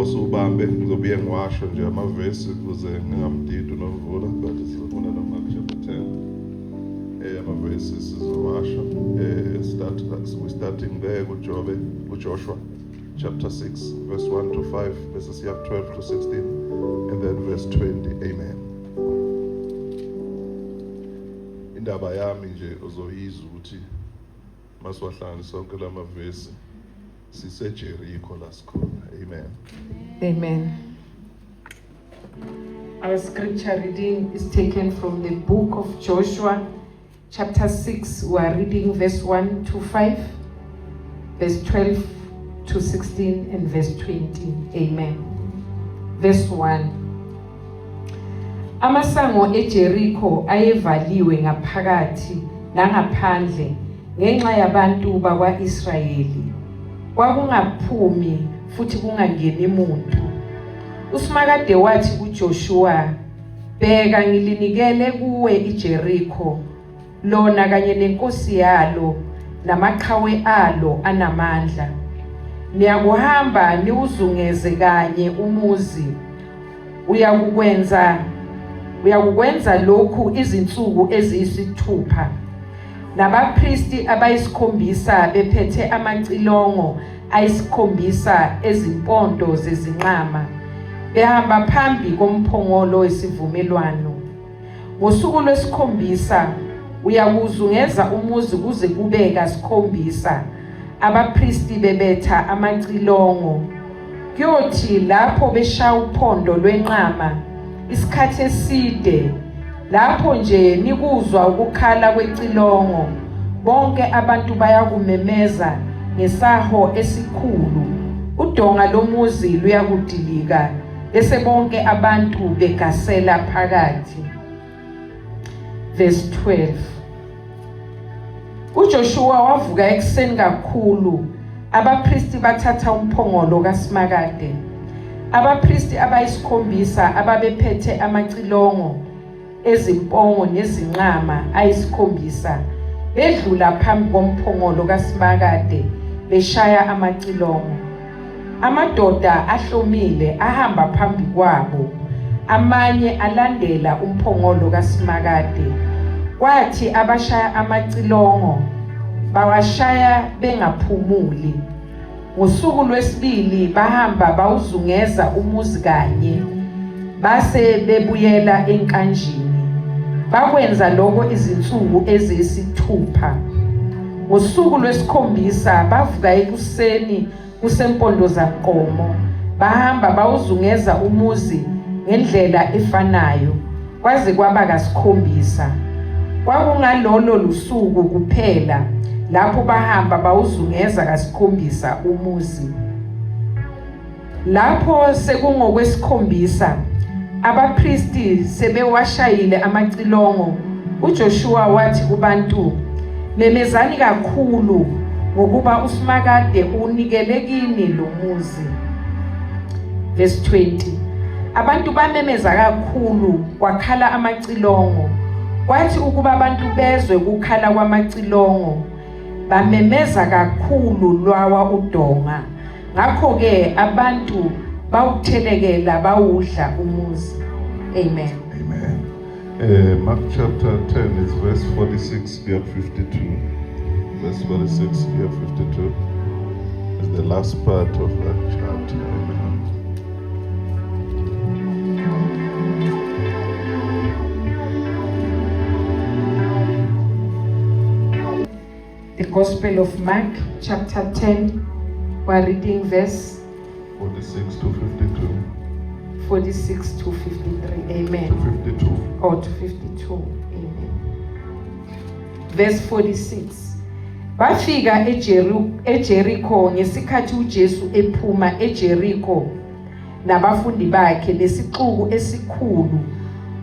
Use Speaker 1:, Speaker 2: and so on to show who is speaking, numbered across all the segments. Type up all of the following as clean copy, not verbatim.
Speaker 1: usubambe ngizobuye ngiwasho nje amavesi ukuze ngingamdidi unovula but sizofuna lo Mark chapter 10 amavesi sizowasho we're starting there Joshua chapter 6 verse 1 to 5 verses 12 to 16 and then verse 20. Amen. Indaba yami nje uzoyizwa ukuthi maswahlangana sonke lamavesi siseJericho la sikhona. Amen.
Speaker 2: Amen. Our scripture reading is taken from the book of Joshua, chapter 6. We are reading verse 1 to 5, verse 12 to 16, and verse 20. Amen. Verse 1. Amasango eJericho ayevaliwe ngaphakathi nangaphandle ngenxa yabantu bakwa-Israyeli. Kwakungaphumi futhi kungangeni umuntu. USimakade wathi kuJoshua, bheka ngilinikele kuwe iJericho, lona kanye nenkosi yalo namaqhawe alo anamandla. Niyakuhamba niwuzungeze kanye umuzi. Uyakukwenza lokhu izinsuku eziyisithupha. Nabapristi abayisikhombisa bephethe amacilongo ayisikhombisa ezimpondo zezinqama behamba phambi komphongolo wesivumelwano. Ngosuku lwesikhombisa uyakuzungeza umuzi kuze kube kasikhombisa. Abapristi bebetha amacilongo kuyothi lapho beshaya uphondo lwenqama isikhathi eside. Lapho nje nikuzwa ukukhala kwecilongo, bonke abantu bayakumemeza ngesaho esikhulu. Udonga lomuzi luyakudilika, bese bonke abantu begasela phakathi. Verse 12. UJoshua wavuka ekuseni kakhulu, abapristi bathatha umphongolo kaSimakade. Abapristi abayisikhombisa ababephethe amacilongo ezimpongo nezinqama ayisikhombisa bedlula phambi komphongolo kaSimakade beshaya amacilongo. Amadoda ahlomile ahamba phambi kwabo, amanye alandela umphongolo kaSimakade. Kwathi abashaya amacilongo bawashaya bengaphumuli. Ngosuku lwesibili bahamba bawuzungeza umuzi kanye, base bebuyela enkanjini. Bakwenza lokho izinsuku eziyisithupha. Ngosuku lwesikhombisa bavuka ekuseni kusempondo zaqomo, bahamba bawuzungeza umuzi ngendlela efanayo kwaze kwaba kasikhombisa. Kwakungalolo lusuku kuphela lapho bahamba bawuzungeza kasikhombisa umuzi. Lapho sekungokwesikhombisa abapristi sebewashayile amacilongo, uJoshua wathi kubantu, memezani kakhulu ngokuba uSimakade unikele kini lo muzi. Verse 20. Abantu bamemeza kakhulu kwakhala amacilongo. Kwathi ukuba abantu bezwe ukukhala kwamacilongo, bamemeza kakhulu lwawa udonga. Ngakho ke abantu bawuthelekela bawudla umuzi. Amen.
Speaker 1: Amen. Mark chapter 10 is verse 46 to 52. Verse 46 to 52 is the last part of that chapter. Amen.
Speaker 2: The Gospel of Mark chapter 10, we're reading verse
Speaker 1: 46 to 52.
Speaker 2: 46 to 53. Amen.
Speaker 1: To 52.
Speaker 2: Or to 52. Amen. Verse 46. Bafika eJericho ngesikhathi uJesu ephuma eJericho nabafundi bakhe lesixuku esikhulu.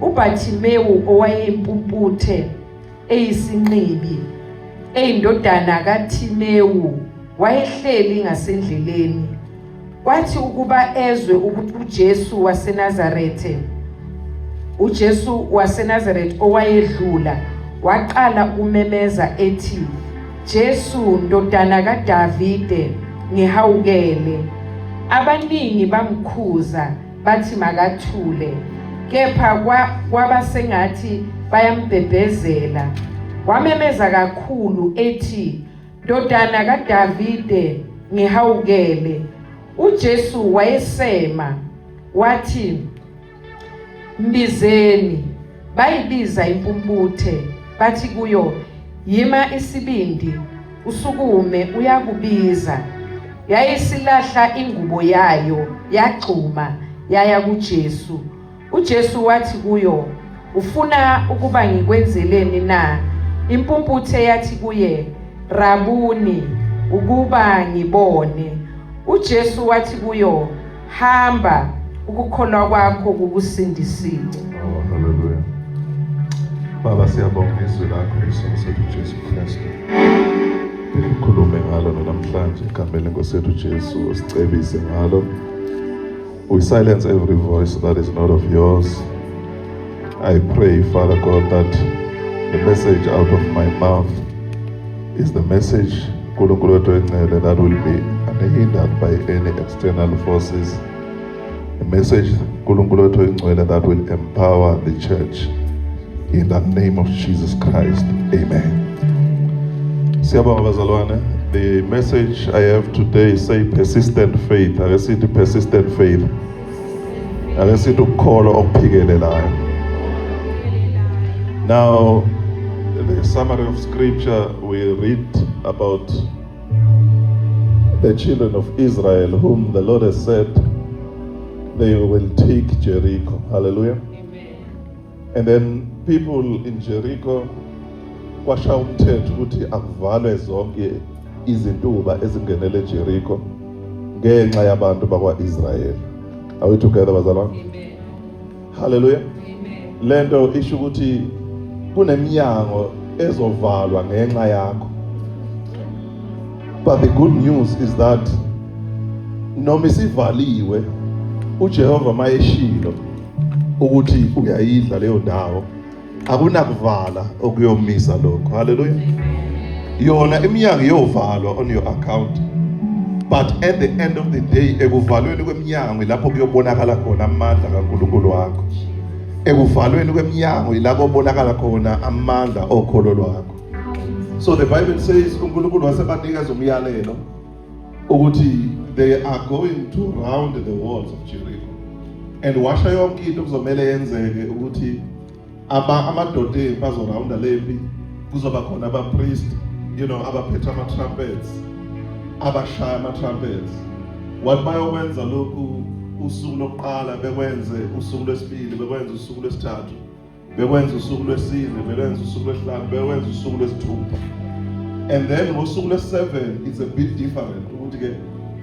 Speaker 2: uBhathimewu owayempumputhe eyisinqibi eyindodana kaThimewu wayehleli ngasendleleni. Kwathi ukuba ezwe ukuthi uJesu waseNazaretha owayedlula waqala ukumemeza ethi, Jesu ndodana kaDavide ngihawukele. Abaningi bamkhuza bathi makathule, kepha kwabasengathi bayambhebhezela. Wamemeza kakhulu ethi, Ndodana kaDavide, ngihawukele. UJesu wayesema wathi, mbizeni. Bayibiza impumputhe, bathi kuyo, yima isibindi, usukume uyakubiza. Yayisilahla ingubo yayo, yagxuma, yaya kuJesu. UJesu wathi kuyo, ufuna ukuba ngikwenzeleni na? Impumputhe yathi kuye, Rabuni, ukuba ngibone. UJesu wathi kuyo, hamba, ukukholwa kwakho kukusindisile.
Speaker 1: Oh, hallelujah. Baba, siyabonga izwi lakho Yesu sethu Jesu Kristu. Ukhulume ngalo namhlanje egameni lenkosi yethu Jesu, usicebise ngalo. We silence every voice that is not of yours. I pray, Father God, that the message out of my mouth is the message that will be unhindered by any external forces. A message that will empower the church. In the name of Jesus Christ. Amen. The message I have today say persistent faith. I see the persistent faith. I see to call or pick a line. Now, the summary of scripture we read about the children of Israel, whom the Lord has said they will take Jericho. Hallelujah. Amen. And then people in Jericho kwasha umthetho ukuthi akuvalwe zonke izintuba ezingenele Jericho ngenxa yabantu bakwa-Israel. Are we together, bazalwane? Amen. Hallelujah. Amen. Lento isho ukuthi kuneminyango ezovalwa ngenxa yakho. But the good news is that noma isivaliwe uJehova mayeshilo ukuthi uyayidla leyo ndawo akunakuvala okuyomisa lokho. Hallelujah. Yona iminyango iyovalwa on your account, but at the end of the day ekuvalweni kweminyango lapho kuyobonakala khona amandla kaNkulunkulu wakho. Ekuvalweni kweminyango ilapho obonakala khona amandla okholo lwakho. So the Bible says uNkulunkulu wasebanikeza umyalelo ukuthi they are going to round the walls of Jericho. And washa yonke into kuzomela yenzeke ukuthi amadoda bazorawunda lempi, kuzoba khona abapriest, abaphethe ama-trumpets, abashaya ama-trumpets. What bayokwenza lokhu usuku lokuqala, bekwenze usuku lwesibili, bekwenze usuku lwesithathu, bekwenze usuku lwesine, bekwenze usuku lwesihlanu, bekwenze usuku lwesithupha. And then usuku lwesi-7 it's a bit different.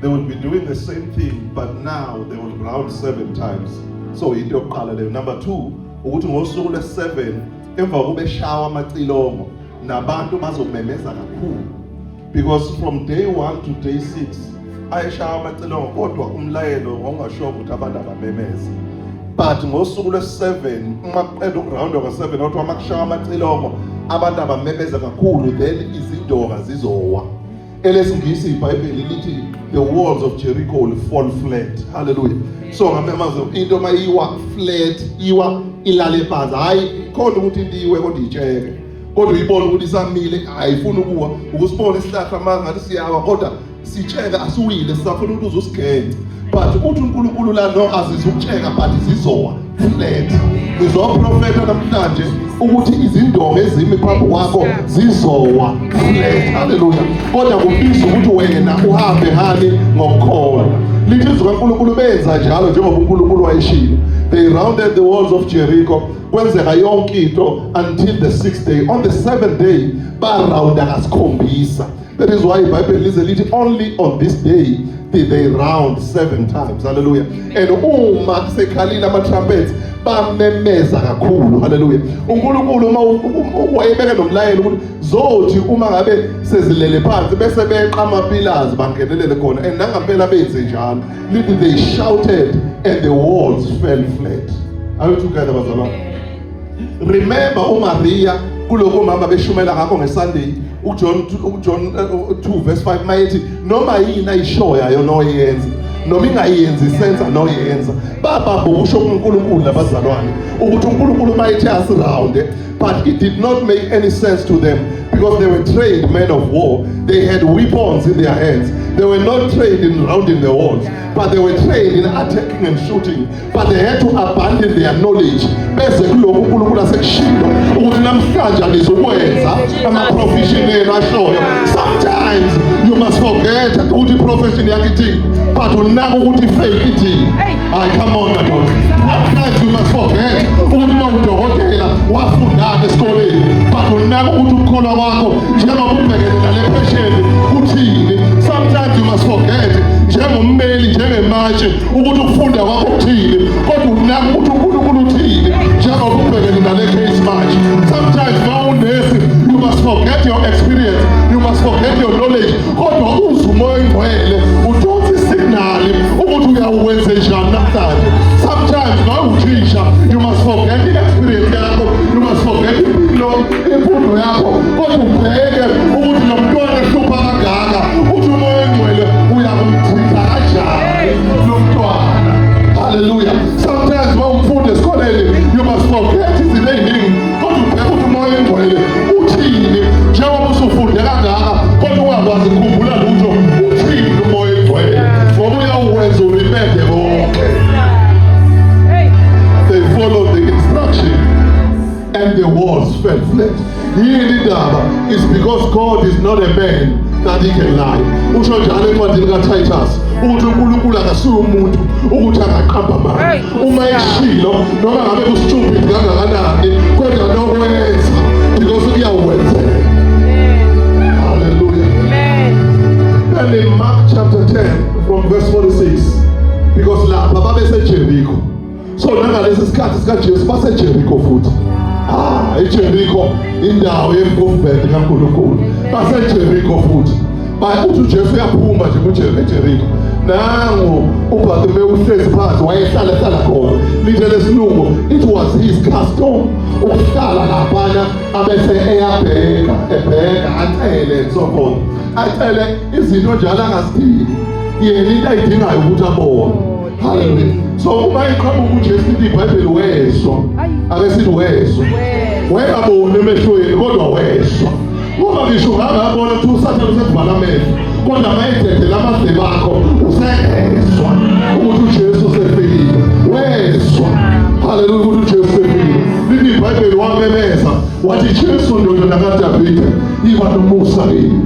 Speaker 1: They will be doing the same thing, but now they will round 7 times. So into yokuqala leyo. Number 2, ukuthi ngosuku lwesi-7 emva kokubeshawa amacilongo nabantu bazomemeza kakhulu, because from day 1 to day 6 ayeshawa amacilongo kodwa umlayelo ongasho ukuthi abantu abamemeze. But ngosuku lwesi-7 uma kuqeda ukurawunda kwa-7 kodwa uma kushawa amacilongo abantu abamemeza kakhulu, then izindoka zizowa. elesingisi iBhayibheli lithi the walls of Jericho will fall flat. Hallelujah. So ngamemaza into mayiwa flat, iwa ilale phansi. Hayi khona ukuthi into iwe kodwa itsheke. Kodwa uyibona ukuthi isamile, ayifuni ukuwa. Ukusibona isihlahla manje ngathi siyawa kodwa sitsheka asiwile, sisafuna ukuthi uzusigenge. But uthi uNkulunkulu la no azizukutsheka but zizowa flat. Ngizoprofeta namhlanje ukuthi izindonga ezimi phambi kwakho zizowa flat. Hallelujah. Kodwa kubiza ukuthi wena uhambe ngani ngokukholwa. Lithi izwi kaNkulunkulu benza njalo njengoba uNkulunkulu wayeshilo. They rounded the walls of Jericho. Kwenzeka yonke into until the 6th day. On the 7th day barawunda kasikhombisa. That is why iBhayibheli lize lithi only on this day did they round 7 times. Hallelujah. And uma sekhalile ama-trumpets bamemeza kakhulu. Hallelujah. uNkulunkulu uma wayebeke nomlayelo ukuthi zothi uma ngabe sezilele phansi bese beqa ama-pillars bangenelele khona, and nangampela benze njalo. Lithi they shouted and the walls fell flat. Are you together, bazalwane? Remember uMaria kuloko umama beshumela ngakho ngeSunday, uJohn 2 verse 5 mayithi noma yini ayishoyayo noyenza
Speaker 3: noma ingayenzi senza noyenza babamba ukusho kuNkulunkulu labazalwane ukuthi uNkulunkulu mayethe asiround, but it did not make any sense to them because they were trained men of war. They had weapons in their hands. They were not trained in rounding the walls, but they were trained in attacking and shooting. But they had to abandon their knowledge. Bese kuloko uNkulunkulu asekushilo ukuthi namhlanje alizokwenza ama-professional ashoyo. Sometimes you must forget ukuthi profession yakho ithini, but unako ukuthi fake ithini. Come on madoda. Sometimes you must forget ukuthi mawudokotela wafundana esikoleni, but unako ukuthi ukukholwa kwakho njengoba ubhekene nale patient kuthini. Sometimes you must forget njengommeli njengematshe ukuthi ukufunda kwakho kuthini, kodwa unako ukuthi uNkulunkulu uthini njengoba ubhekene nale case manje. Sometimes mawunesi you must forget your experience, you must forget your knowledge, kodwa uzwe umoya oyingcwele udonse isignal ukuthi uyawwenza njani namhlanje. Sometimes mawuthisha you must forget the experience yakho, you must forget imfundo yakho, kodwa ubheke ukuthi lo mntwana ehlupha kangaka uthi umoya oyingcwele uyakumthitha kanjani lo mntwana. Hallelujah. Sometimes mawumfunda esikoleni you must forget izinto eziningi, kodwa ubheke ukuthi umoya oyingcwele uthini njengoba usufunde kangaka kodwa ungakwazi ukukhumbula lutho uthini umoya oyingcwele ngoba uyawuwenza uremember konke. They followed the instruction and the walls fell flat. Yini indaba is because God is not a man that he can lie. Usho njalo encwadini kaTitus ukuthi uNkulunkulu akasuye umuntu ukuthi angaqamba amanga. Uma eshilo noma ngabe kusitshuphi kangakanani kodwa nokwenza because uyawenzela. Hallelujah. And in Mark chapter 10 from verse 46, because lapha babeseJericho. So nangalesi sikhathi sikaJesu baseJericho futhi. eJericho indawo yemgovement kaNkulunkulu. baseJericho futhi. Uthi uJesu uyaphuma nje eJericho. Nangu uBartimaeus uhlezi phansi wayehlala khona. Lithe lesilungu, it was his custom ukuhlala laphana abese ebheka atele and so forth. Atele izinto njalo angazidingi. Yena into ayidingayo ukuthi abone. Hallelujah. So uma iqhamuka uJesu lithi iBhayibheli wezwa. Ake sithi wezwa. Wayabona emehlweni kodwa wezwa. Uma ngisho ngabona ukuthi uSathane usevala amehlo kodwa mayedede lamadlebe akho usezwa ukuthi uJesu usefikile. Wezwa. Hallelujah, ukuthi uJesu usefikile. Lithi iBhayibheli wamemeza wathi Jesu ndodana kaDavide yiba nomusa kimi.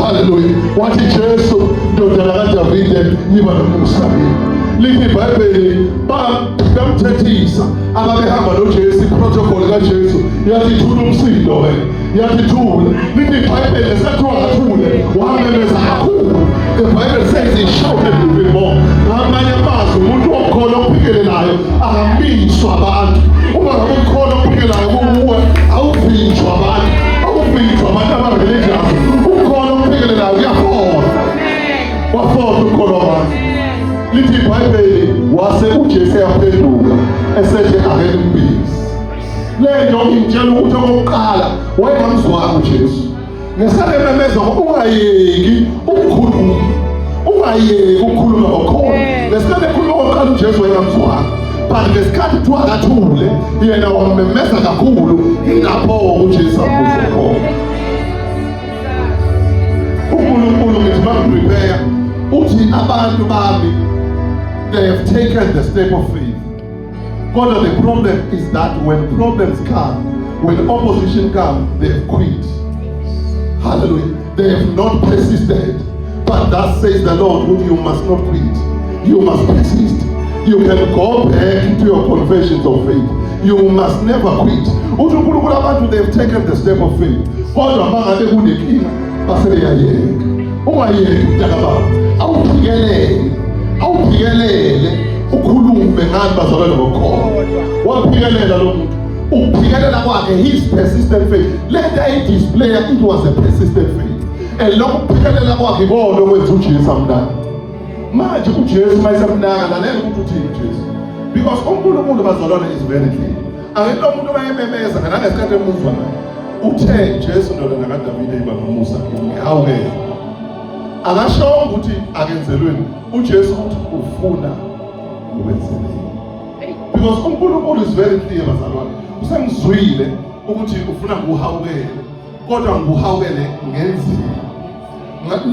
Speaker 3: Hallelujah. Wathi Jesu ndodana kaDavide yiba nomusa kimi. Lithi iBhayibheli bamthethisa ababehamba noJesu, iprotocol kaJesu yathi thula umsindo wena, yathi thula. Lithi iBhayibheli esethiwa kathule wamemeza kakhulu. The Bible says he shouted even more. Ngamanye amazwi umuntu okholwa okuphikelelayo akamiswa abantu. Uma ngabe ukholwa okuphikelelayo kuwe awuvinjwa abantu, awuvinjwa abantu aba-religious. Ukholwa okuphikelelayo kuyafola, wafola ukholwa abantu. Lithi iBhayibheli wase uJesu yaphenduka esethe ake ngimbize. Le nto ngitshela ukuthi okokuqala wayengamzwanga uJesu. Ngesikhathi ememeza ungayeki ukukhuluma, ungayeki ukukhuluma ngokholo. Ngesikhathi ekhuluma ngokuqala uJesu wayengamzwanga, but ngesikhathi kuthiwa kathule yena wamemeza kakhulu. Ilapho uJesu amuzwa khona. uNkulunkulu ngithi makuprepare uthi abantu bami they have taken the step of faith. But the problem is that when problems come, when opposition comes, they have quit. Hallelujah. They have not persisted. But that says the Lord, you must not quit. You must persist. You can go back into your confessions of faith. You must never quit. They have taken the step of faith. Awuphikelele ukhulume ngani bazalwane bokholo. Waphikelele lo muntu. Ukuphikelele kwakhe his persistent faith. Let that display it was a persistent faith. And lokho kuphikelele kwakhe ikona okwenza uJesu amnaka. Manje uJesu mayisemnaka lalela ukuthi uthini uJesu. Because uNkulunkulu bazalwane is very clear. Akekho umuntu oyememeza nangesikhathi emuzwa naye. Uthe Jesu ndodana kaDavide yiba nomusa kimi. Awukeke. akashongo ukuthi akenzelweni, uJesu uthi ufuna ukwenzelweni. Because uNkulunkulu is very clear bazalwane. Usengizwile ukuthi ufuna nguhawukele, kodwa nguhawukele ngenzini.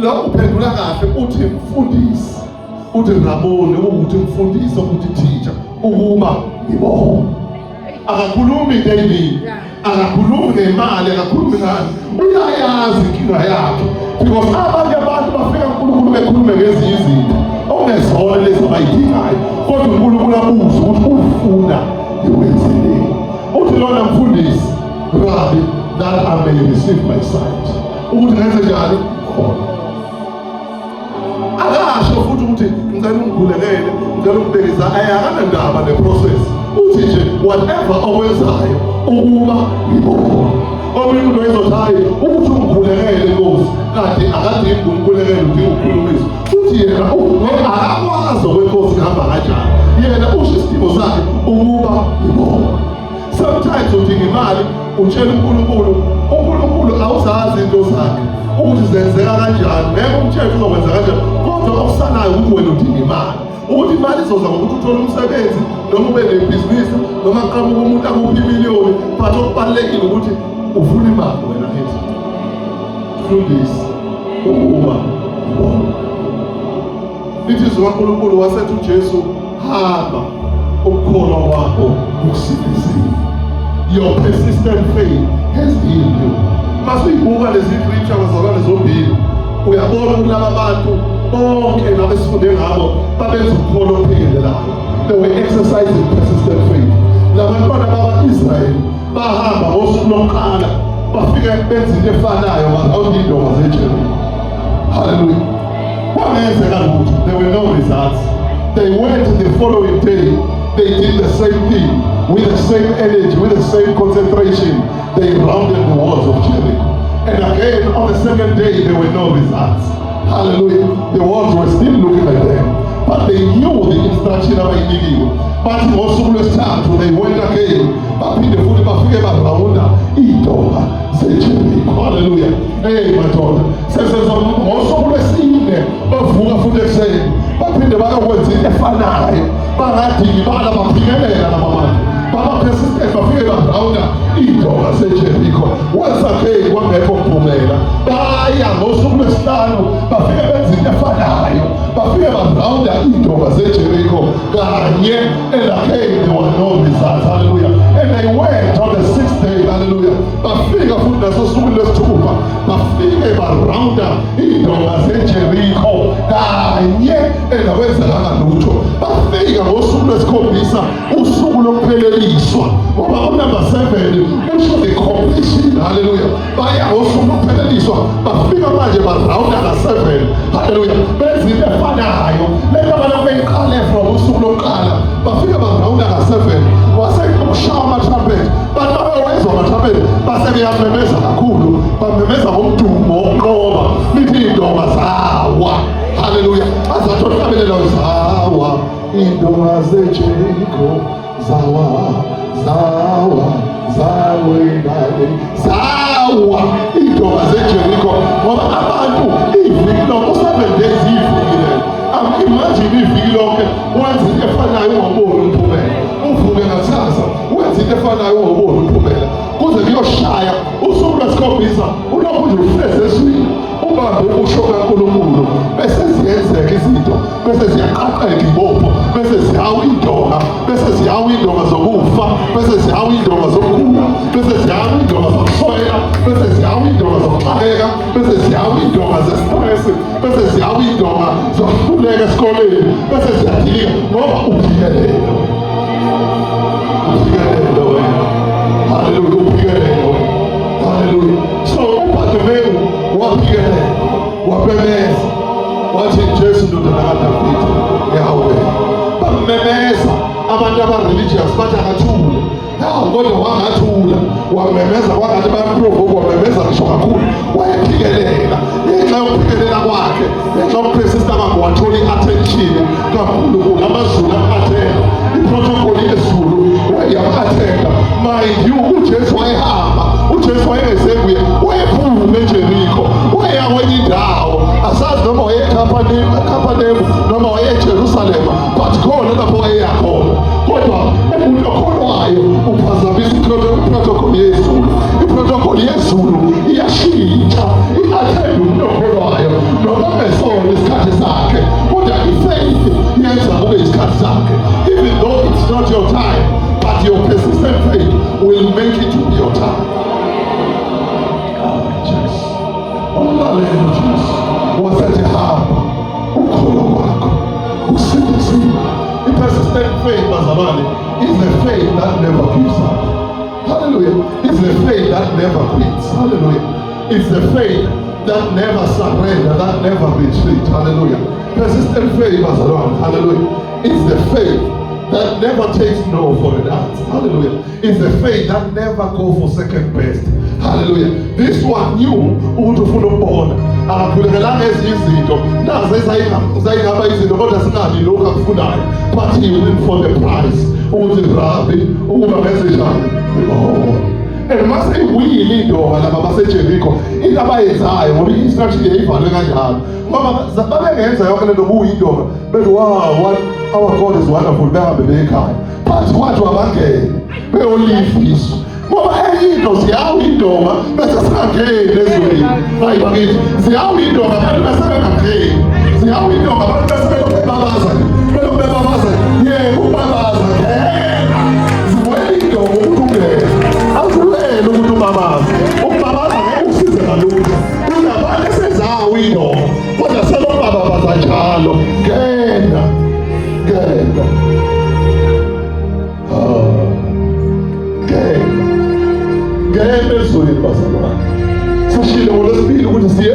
Speaker 3: Lo uphendula kahle uthi mfundisi, uthi ngabone ukuthi mfundisi ukuthi teacher ukuba ngibone. Akakhulumi David, akakhulumi ngemali, akakhulumi ngani. Uyayazi inkinga yakhe. Because abanye abantu bafika uNkulunkulu bekhulume ngezinye izinto ongezona lezi abayidingayo, kodwa uNkulunkulu abuza ukuthi ufuna ikwenzeleni. Uthi lona mfundisi, Rabbi, that I may receive my sight. Ukuthi ngenze njani? Akasho futhi ukuthi ngicela ungivulekele, ngicela ungibekeza, ayakana ndaba neprocess. Uthi nje whatever owenzayo ukuba ngibone. Omunye umuntu ezothi ukuthi ungivulekele Nkosi, kanti akadingi ukungikhulekela, udinga ukukhulumisa. Uthi yena akakwazi okwenkosi kuhamba kanjani. Yena usho isidingo sakhe ukuba ngibone. Sometimes udinga imali, utshela uNkulunkulu, uNkulunkulu awuzazi into zakhe ukuthi zenzeka kanjani, ngeke umthetho uzokwenza kanjani, kodwa okusanayo ukuthi wena udinga imali. Ukuthi imali izoza ngokuthi uthole umsebenzi, noma ube nebhizinisi, noma aqhamuke umuntu akuphi imiliyoni, but okubalulekile ukuthi ufuna imali wena ngithi. Mfundisi ukuba ngibone. Lithi izwi kaNkulunkulu wasethi uJesu, hamba ukukholwa kwakho kukusindisile. Your persistent faith has healed you. Masiyibuka lezi scripture bazalwane zombili, uyabona ukuthi laba bantu bonke nabesifunde ngabo babenza ukukholo okuphikelelayo. They were exercising persistent faith. Labantwana baka-Israyeli bahamba ngosuku lokuqala bafika benza into efanayo ngarawundi indonga zeJeriko. Hallelujah. Kwangenzeka lutho. There were no results. They went the following day. They did the same thing with the same energy, with the same concentration. They rounded the walls of Jericho. And again, on the second day, there were no results. Hallelujah. The walls were still looking like them. But they knew the instruction of Inigiwo. But ngosuku lwesithathu, they went again. Baphinde futhi bafike barawunda idonga zeJeriko. Hallelujah. Hey, madoda. Sesenza ngosuku lwesine bavuka futhi ekuseni. Baphinde bayokwenza into efanayo. Bangadingi bala baphikelela laba bantu. Baba persistent bafike barawunda idonga zeJeriko. Once again kwangekho kuphumela. Baya ngosuku lwesihlanu bafike benza into efanayo. Bafike barawunda idonga zeJeriko kanye, and again there were no results. Hallelujah. And they went on the sixth day. Hallelujah. Bafika futhi nasosuku lwesithupha bafike barawunda idonga zeJeriko kanye, endakwenzekanga lutho. Bafika ngosuku lwesikhombisa, usuku lokupheleliswa, ngoba unumber 7 usho the completion. Hallelujah. Baya ngosuku lokupheleliswa bafika manje barawunda ka-7. Hallelujah. Benza into efanayo lento abantu beyiqale from usuku lokuqala bafika barawunda ka-7. Wasekushawa ama-trumpet, bantu abawezwa ama-trumpet basebeyamemeza kakhulu, bamemeza ngomdumo wokunqoba, lithi iy'ndonga zawa. Hallelujah. Azathohlabelela zawa iy'ndonga zeJeriko, zawa zawa zawa ingane zawa iy'ndonga zeJeriko, ngoba abantu iviki lonke 7 days iyivikile. Imagine iviki lonke wenza into efanayo ungaboni umphumela, uvuke ngakusasa wenza into efanayo ungaboni umphumela, kuze kuyoshaya usuku lwesikhombisa ulokhu nje ufeze eswini ubambe ukusho kaNkulunkulu, bese ziyenzeka izinto, bese ziyaqaqeka ibopho, bese zihawa indonga, bese zihawa indonga zokufa, bese zihawa indonga zokugula, bese zihawa indonga zokuswela, bese zihawa indonga zokuxakeka, bese zihawa indonga zestress, bese zihawa indonga zokuhluleka esikoleni, bese ziyadilika ngoba uphikelele. Uphikelele wena. Hallelujah. Uphikelele wena. Hallelujah. So uBhatholomewu waphikelela, wabemeza, wathi Jesu ndodana kaDavida, Yahweh. Bamemeza abantu aba-religious bathi akathule. Kodwa wangathula, wamemeza kwangathi bayamprovoke, wamemeza ngisho kakhulu, wayephikelela. Ngenxa yokuphikelela kwakhe, ngenxa yokupersista kwakhe, wathola i-attention kaNkulunkulu. AmaZulu am-athenda, iprotocol yezulu wayeyam-athenda. Mind you, uJesu wayehamba, uJesu wayengesebuye, wayephume eJeriko, waya kwenye indawo, asazi noma see. The persistent faith, bazalwane, is the faith that never gives up. Hallelujah. It's the faith that never quits. Hallelujah. It's the faith that never surrender, that never retreat. Hallelujah. Persistent faith, bazalwane. Hallelujah. It's the faith that never takes no for an answer. Hallelujah. It's the faith that never go for second best. Hallelujah. This one knew ukuthi ufuna ukubona akaphulekelanga ezinye izinto nazo ezayingaba izinto kodwa singabi lokhu akufunayo, but he went for the prize ukuthi Rabbi ukuba ngezinjani and mase uyile indoda laba baseJericho into abayenzayo ngoba i-instruction yayibhalwe kanjalo ngoba babengenza yonke lento kuyindoda bethi wow, what our God is wonderful, behambe bekhaya but kwathi wabangena beyolifiso ngoba enye into ziyawu indoda bese singangeni ezweni. Hayi bakithi ziyawu indoda abantu bese bengangeni, ziyawu indoda abantu bese bebabaza yebo ubabaza ziwele indoda ukuthi ungena awuzulele ukuthi ubabaza ngeke usize kalula unabantu esezawu indoda kodwa selobabaza njalo ngena ngena ezweni bazalwane. Sishilo ngolesibili ukuthi siye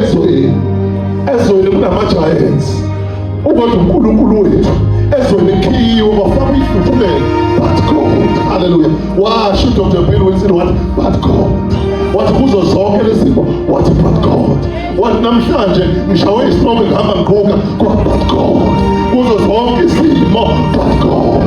Speaker 3: ezweni kunama-giants ukodwa uNkulunkulu wethu ezweni khiwe bafaka ifuthumele but God. Hallelujah. Washo Dr. Bill Wilson wathi but God, wathi kuzo zonke lezimo wathi but God, wathi namhlanje ngishawe istroke ngihamba ngiqhuka but God, kuzo zonke izimo but God.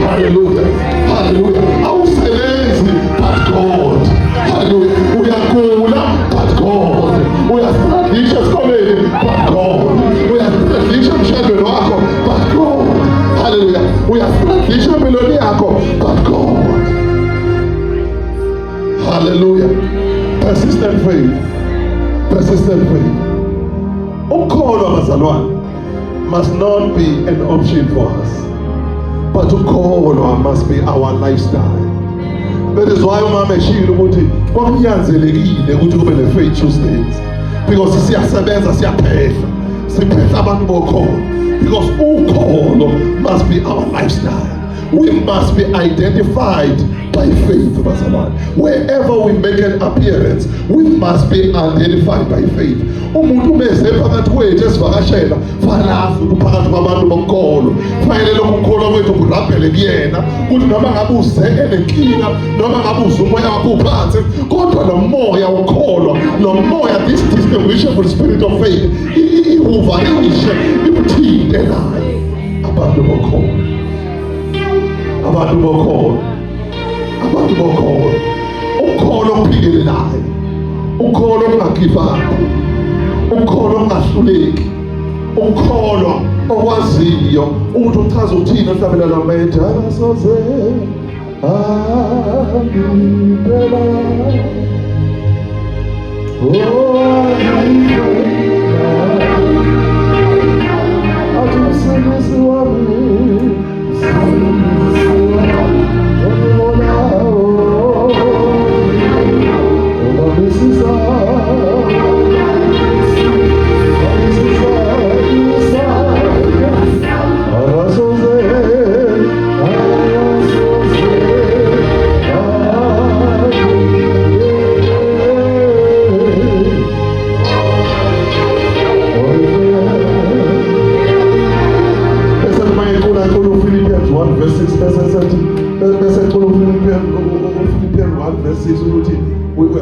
Speaker 3: Hallelujah. Hallelujah. Awusebenzi but God. Hallelujah. Uyagula but God. Uyastradisha esikoleni but God. Uyastradisha emshadweni wakho but God. Hallelujah. Uyastradisha empilweni yakho but God. Hallelujah. Persistent faith. Persistent faith. Ukukholwa bazalwane must not be an option for us, but ukukholwa must be our lifestyle. That is why umama eshilo ukuthi kwakunyanzelekile ukuthi kube ne-faith Tuesdays, because siyasebenza siyaphehla siphehla abantu bokholo, because ukholo must be our lifestyle. We must be identified by faith, bazalwane. Wherever we make an appearance, we must be identified by faith. Umuntu meze phakathi kwethu esivakashela fanazi ukuthi phakathi kwabantu bokholo fanele lokhu ukukholwa kwethu kurabhele kuyena ukuthi noma ngabe uze enenkinga, noma ngabe uze umoya wakho uphansi, kodwa lo moya ukholwa, lo moya, this distinguishable spirit of faith ihuvanishe ibuthinte naye abantu bokholo, abantu bokholo, abantu bokholo. Ukholo okuphikelelayo, ukholo ongagivayo, ukholo ongahluleki, ukholo okwaziyo ukuthi uchaza uthini ohlabela lameda akasoze angipela athi umsindisi wami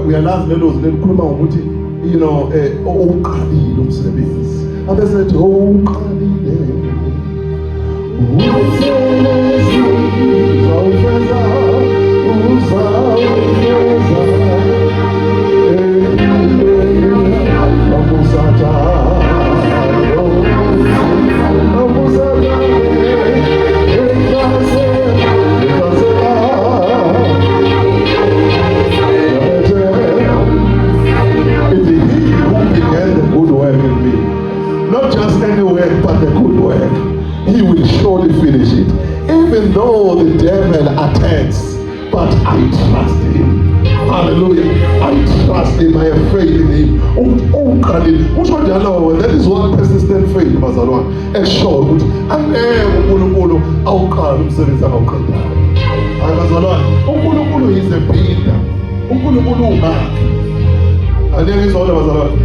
Speaker 3: uyalazi lelo likhuluma ngokuthi uqalile umsebenzi abesethi uqalile umsebenzi uzawufeza he will surely finish it, even though the devil attacks, but I trust him. Hallelujah. I trust him. I have faith in him. That is one persistent faith, bazalwane. Esure ukuthi angeke uNkulunkulu awuqala umsebenzi angawuqedanga. Hayi bazalwane, uNkulunkulu is a builder. uNkulunkulu umakhi. Angeke ngizona bazalwane.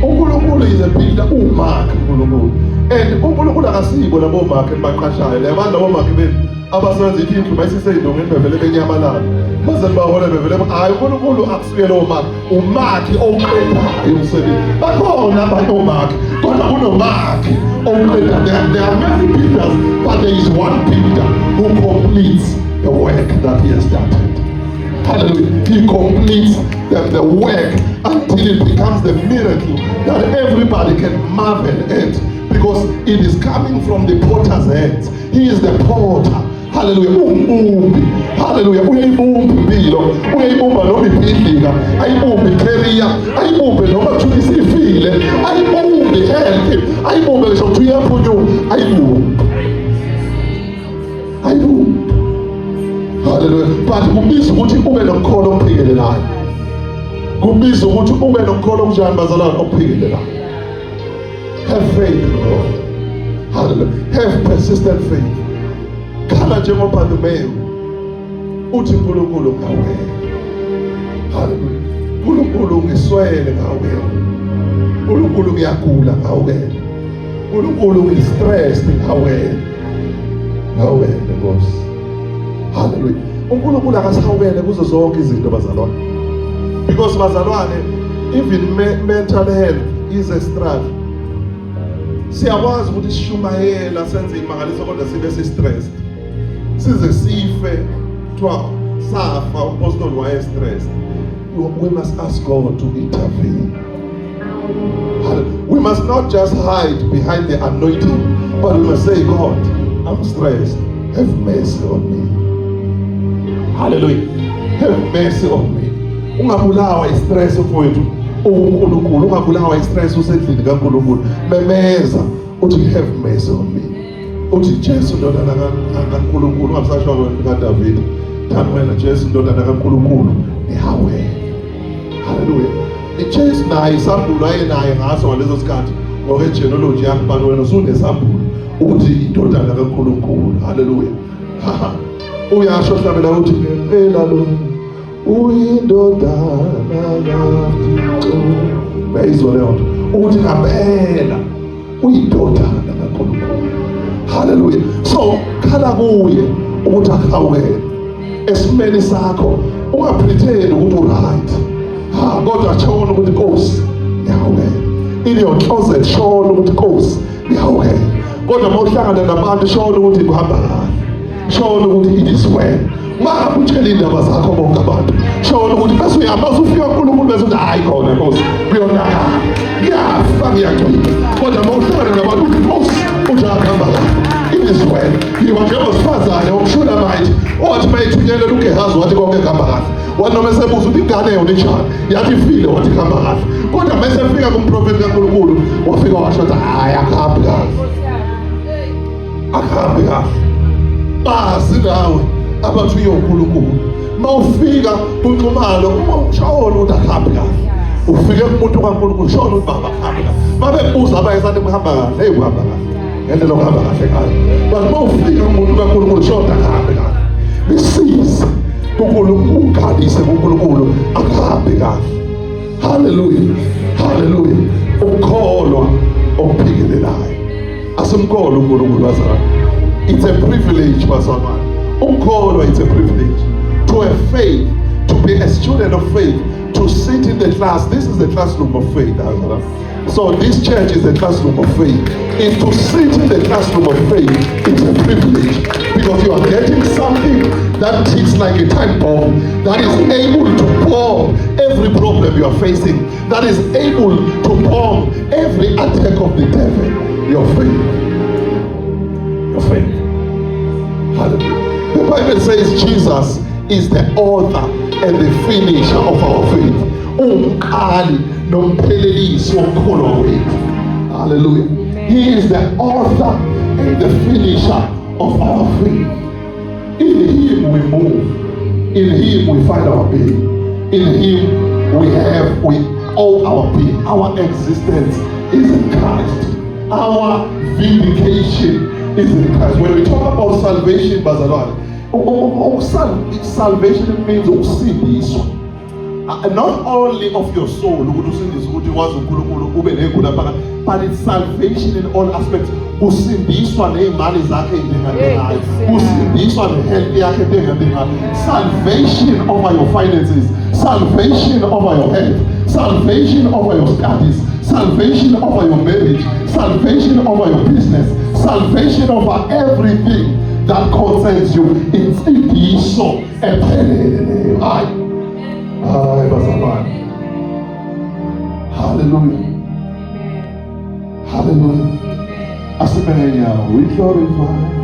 Speaker 3: uNkulunkulu is a builder, umakhi uNkulunkulu. And uNkulunkulu akasibo labo makhi baqashayo. Labantu labo makhi benu abasenza indlu bayisiseyindongeni bevele benyamalala. Bazali bahole bevele hayi uNkulunkulu akusukela omakhi, umakhi oqedayo umsebenzi. Bakhona abantu omakhi, kodwa kunomakhi oqedayo. There are many builders, but there is one builder who completes the work that he has started. Hallelujah. He completes the work until it becomes the miracle that everybody can marvel at, because it is coming from the potter's hands. He is the potter. Hallelujah. Hallelujah. Uyayibumba impilo, uyayibumba noma ibhidlika, ayibumbe career, ayibumbe noma kuthiwa isifile, ayibumbe health, ayibumbe ngisho ukuthi uyaphunyuka, ayibumbe. Hallelujah. But kubiza ukuthi ube nomkholo ophikelelayo. Kubiza ukuthi ube nomkholo onjani bazalwane ophikelelayo. Have faith in God. Hallelujah. Have persistent faith. Khala njengoba Bartimaeus uthi uNkulunkulu ngawe. Hallelujah. uNkulunkulu ngiswele ngawe. uNkulunkulu ngiyagula ngawe. uNkulunkulu ngistressed ngawe. Ngawe Nkosi. Hallelujah. uNkulunkulu akasihawukele kuzo zonke izinto bazalwane. Because bazalwane, even mental health is a struggle. Siyakwazi ukuthi sishumayela senze imangaliso kodwa sibe si-stressed. Size sife kuthiwa safa umpostoli waye-stressed. We must ask God to intervene. We must not just hide behind the anointing, but we must say, God, I'm stressed. Have mercy on me. Hallelujah. Have mercy on me. Ungabulawa istress mfowethu uNkulunkulu, ungabulawa istress usendlini kaNkulunkulu. Memeza uthi have mercy on me. Uthi Jesu ndodana kaNkulunkulu, ungamsasho kaDavid. Thamela Jesu ndodana kaNkulunkulu nihawe. Hallelujah. Jesu naye isambulo ayenaye ngaso ngalezo sikhathi ngokwegenealogy yakubani wena usunesambulo ukuthi indodana kaNkulunkulu. Hallelujah. Uyasho hlabela uthi ngempela lo uyindodana kaThixo. Bayizwa leyo nto ukuthi ngempela uyindodana kaNkulunkulu. Hallelujah. So khala kuye ukuthi akuhawukele esimeni sakho, ungapretend ukuthi uright. Kodwa tshona ukuthi Nkosi ngiyahawukela. In your closet tshona ukuthi Nkosi ngiyahawukela. Kodwa mawuhlangana nabantu tshona ukuthi kuhamba kahle. Tshona ukuthi it is well. Ngabe utshela indaba zakho bonke abantu. Tshona ukuthi bese uyamaza ufika kuNkulunkulu bese uthi hayi khona Nkosi kuyonakala. Ngiyafa ngiyagcina. Kodwa mawuhlangana nabantu ukuthi Nkosi ujakhamba kahle. It is well. Yiwa njengosifazane omShulamite owathi mayithunyelele uGehazi wathi konke kuhamba kahle. Wathi noma esebuza ukuthi ingane yona injani, yathi ifile wathi kuhamba kahle. Kodwa mase efika kumprofeti kaNkulunkulu wafika washo ukuthi hayi akuhambi kahle. Akuhambi kahle. Bazi nawe abathi uyoNkulunkulu. Mawufika kuNxumalo umshawolo ukuthi akuhambi kahle. Ufike kumuntu kaNkulunkulu shona ukuthi baba akuhambi kahle. Babebuza abayesathi kuhamba kahle, hey kuhamba kahle. Ngendlela okuhamba kahle ngayo. But mawufika kumuntu kaNkulunkulu shona akuhambi kahle. Besize uNkulunkulu ukhalise kuNkulunkulu akuhambi kahle. Hallelujah. Hallelujah. Ukholwa okuphikelelayo. Asimkholo uNkulunkulu bazalwane. It's a privilege bazalwane. Ukholwa it's a privilege. To have faith, to be a student of faith, to sit in the class. This is the classroom of faith. So this church is the classroom of faith. If to sit in the classroom of faith, it's a privilege because you are getting something that ticks like a time bomb, that is able to bomb every problem you are facing, that is able to bomb every attack of the devil. Your faith. Your faith. Hallelujah. The Bible says Jesus is the author and the finisher of our faith. Hallelujah. He is the author and the finisher of our faith. In him we move. In him we find our being. In him we all our being, our existence is in Christ. Our vindication is in Christ. When we talk about salvation, bazalwane, salvation means usindiswa. Not only of your soul, but it's salvation in all aspects. Usindiswa neimali zakhe indingadingayo, usindiswa nehealth yakhe indingadingayo. Salvation over your finances, salvation over your health, salvation over your studies, salvation over your marriage, salvation over your business, salvation over everything that concerns you. It's so hallelujah. Hallelujah. Asimenya, we glorify.